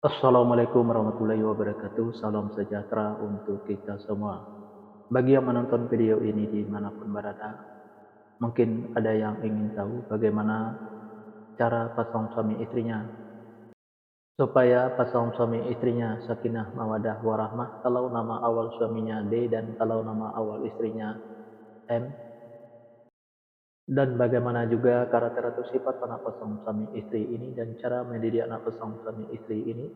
Assalamualaikum warahmatullahi wabarakatuh. Salam sejahtera untuk kita semua. Bagi yang menonton video ini dimanapun berada, mungkin ada yang ingin tahu bagaimana cara pasangan suami istrinya supaya pasangan suami istrinya sakinah mawadah warahmah. Kalau nama awal suaminya D dan kalau nama awal istrinya M, dan bagaimana juga karakter atau sifat anak pasangan suami istri ini dan cara mendidik anak pasangan suami istri ini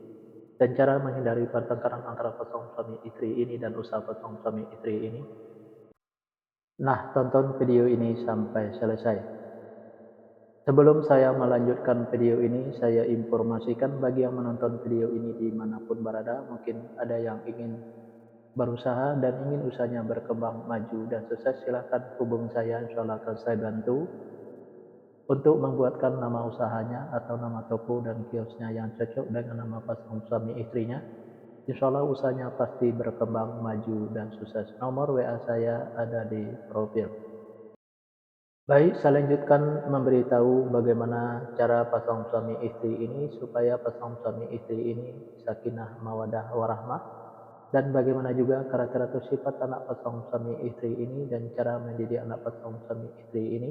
dan cara menghindari pertengkaran antara pasangan suami istri ini dan usaha pasangan suami istri ini. Nah, tonton video ini sampai selesai. Sebelum saya melanjutkan video ini, saya informasikan bagi yang menonton video ini dimanapun berada, mungkin ada yang ingin berusaha dan ingin usahanya berkembang maju dan sukses, silahkan hubungi saya, insya Allah akan saya bantu untuk membuatkan nama usahanya atau nama toko dan kiosnya yang cocok dengan nama pasangan suami istrinya. Insya Allah usahanya pasti berkembang, maju, dan sukses. Nomor WA saya ada di profil. Baik, saya lanjutkan memberitahu bagaimana cara pasangan suami istri ini supaya pasangan suami istri ini sakinah mawadah warahmah dan bagaimana juga karakter atau sifat anak pasangan suami istri ini dan cara mendidik anak pasangan suami istri ini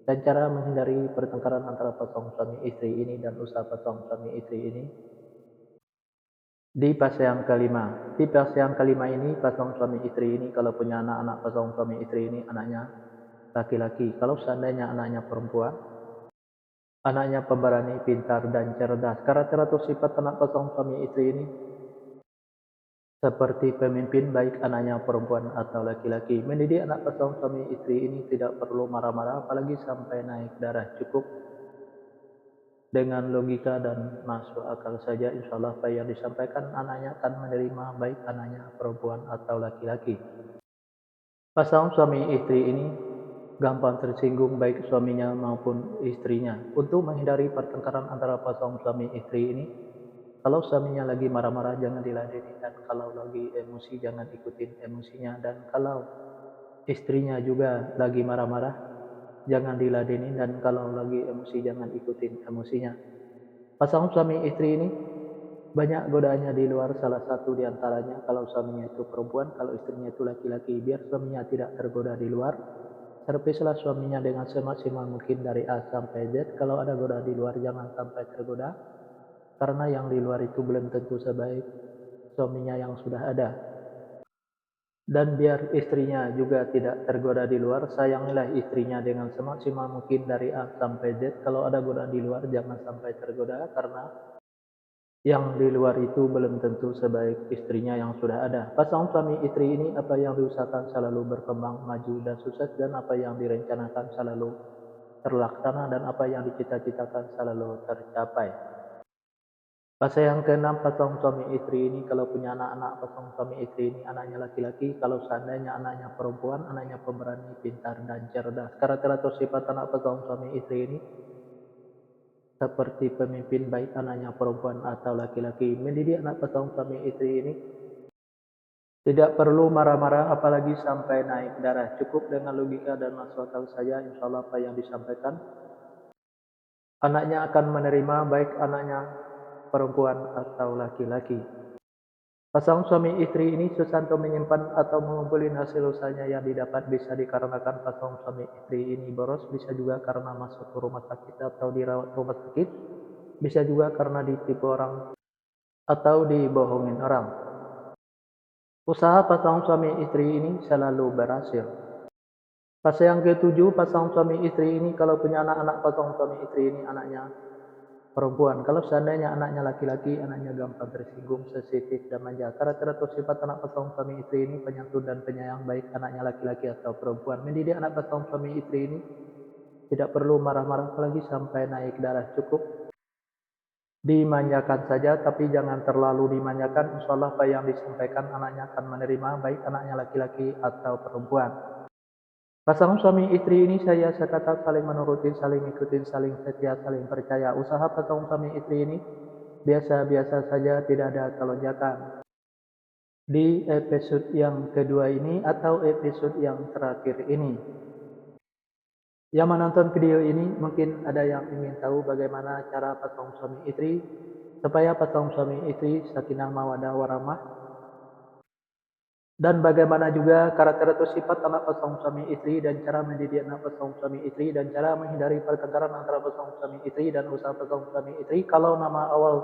dan cara menghindari pertengkaran antara pasangan suami istri ini dan usaha pasangan suami istri ini. Di fase yang kelima. Di fase yang kelima ini pasangan suami istri ini kalau punya anak-anak pasangan suami istri ini anaknya laki-laki. Kalau seandainya anaknya perempuan, anaknya pemberani, pintar dan cerdas. Karakter atau sifat anak pasangan suami istri ini seperti pemimpin baik anaknya perempuan atau laki-laki. Mendidik anak pasangan suami istri ini tidak perlu marah-marah apalagi sampai naik darah, cukup dengan logika dan masuk akal saja, insya Allah apa yang disampaikan anaknya akan menerima baik anaknya perempuan atau laki-laki. Pasangan suami istri ini gampang tersinggung baik suaminya maupun istrinya. Untuk menghindari pertengkaran antara pasangan suami istri ini, kalau suaminya lagi marah-marah jangan diladeni, dan kalau lagi emosi jangan ikutin emosinya, dan kalau istrinya juga lagi marah-marah jangan diladeni, dan kalau lagi emosi jangan ikutin emosinya. Pasangan suami istri ini banyak godaannya di luar, salah satu diantaranya kalau suaminya itu perempuan, kalau istrinya itu laki-laki. Biar suaminya tidak tergoda di luar, servislah suaminya dengan semaksimal mungkin dari A sampai Z. Kalau ada godaan di luar jangan sampai tergoda, karena yang di luar itu belum tentu sebaik suaminya yang sudah ada. Dan biar istrinya juga tidak tergoda di luar, sayangilah istrinya dengan semaksimal mungkin dari A sampai Z. Kalau ada godaan di luar jangan sampai tergoda, karena yang di luar itu belum tentu sebaik istrinya yang sudah ada. Pasangan suami istri ini apa yang diusahakan selalu berkembang, maju, dan sukses, dan apa yang direncanakan selalu terlaksana, dan apa yang dicita-citakan selalu tercapai. Fase yang keenam, pasangan suami istri ini kalau punya anak-anak pasangan suami istri ini anaknya laki-laki, kalau seandainya anaknya perempuan, anaknya pemberani, pintar, dan cerdas. Karakter atau sifat anak pasangan suami istri ini seperti pemimpin baik anaknya perempuan atau laki-laki. Mendidik anak pasangan suami istri ini tidak perlu marah-marah apalagi sampai naik darah, cukup dengan logika dan masuk akal saja, insya Allah apa yang disampaikan anaknya akan menerima baik anaknya perempuan atau laki-laki. Pasangan suami istri ini susah untuk menyimpan atau mengumpulkan hasil usahanya yang didapat, bisa dikarenakan pasangan suami istri ini boros, bisa juga karena masuk ke rumah sakit atau dirawat rumah sakit, bisa juga karena ditipu orang atau dibohongin orang. Usaha pasangan suami istri ini selalu berhasil. Fase yang ketujuh, pasangan suami istri ini kalau punya anak-anak pasangan suami istri ini anaknya perempuan. Kalau seandainya anaknya laki-laki, anaknya gampang tersinggung, sensitif, dan manja. Karakter atau sifat anak pasangan suami istri ini penyantun dan penyayang baik anaknya laki-laki atau perempuan. Mendidik anak pasangan suami istri ini tidak perlu marah-marah apalagi sampai naik darah, cukup dimanjakan saja, tapi jangan terlalu dimanjakan. Insya Allah apa yang disampaikan anaknya akan menerima baik anaknya laki-laki atau perempuan. Pasangan suami istri ini saya kata saling menuruti, saling ikutin, saling setia, saling percaya. Usaha pasangan suami istri ini biasa-biasa saja, tidak ada kelonjakan. Di episode yang kedua ini atau episode yang terakhir ini, yang menonton video ini mungkin ada yang ingin tahu bagaimana cara pasangan suami istri supaya pasangan suami istri sakinah mawaddah warahmah, dan bagaimana juga karakter atau sifat anak pasangan suami istri dan cara mendidik anak pasangan suami istri dan cara menghindari pertengkaran antara pasangan suami istri dan usaha pasangan suami istri kalau nama awal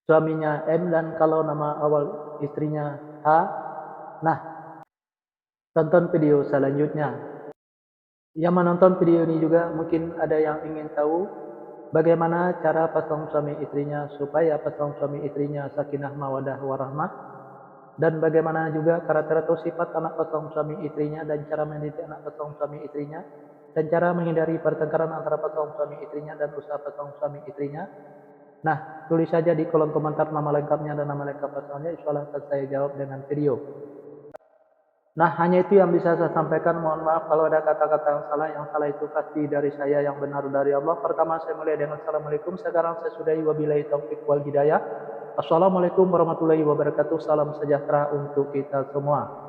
suaminya M dan kalau nama awal istrinya H. Nah, tonton video selanjutnya. Yang menonton video ini juga mungkin ada yang ingin tahu bagaimana cara pasangan suami istrinya supaya pasangan suami istrinya sakinah mawaddah warahmah, dan bagaimana juga karakter atau sifat anak pasangan suami istrinya dan cara mendidik anak pasangan suami istrinya dan cara menghindari pertengkaran antara pasangan suami istrinya dan usaha pasangan suami istrinya. Nah, tulis saja di kolom komentar nama lengkapnya dan nama lengkap pasangannya, insya Allah akan saya jawab dengan video. Nah, hanya itu yang bisa saya sampaikan. Mohon maaf kalau ada kata-kata yang salah. Yang salah itu pasti dari saya, yang benar dari Allah. Pertama saya mulai dengan Assalamualaikum. Sekarang saya sudahi wabillahi taufiq wal hidayah. Assalamualaikum warahmatullahi wabarakatuh. Salam sejahtera untuk kita semua.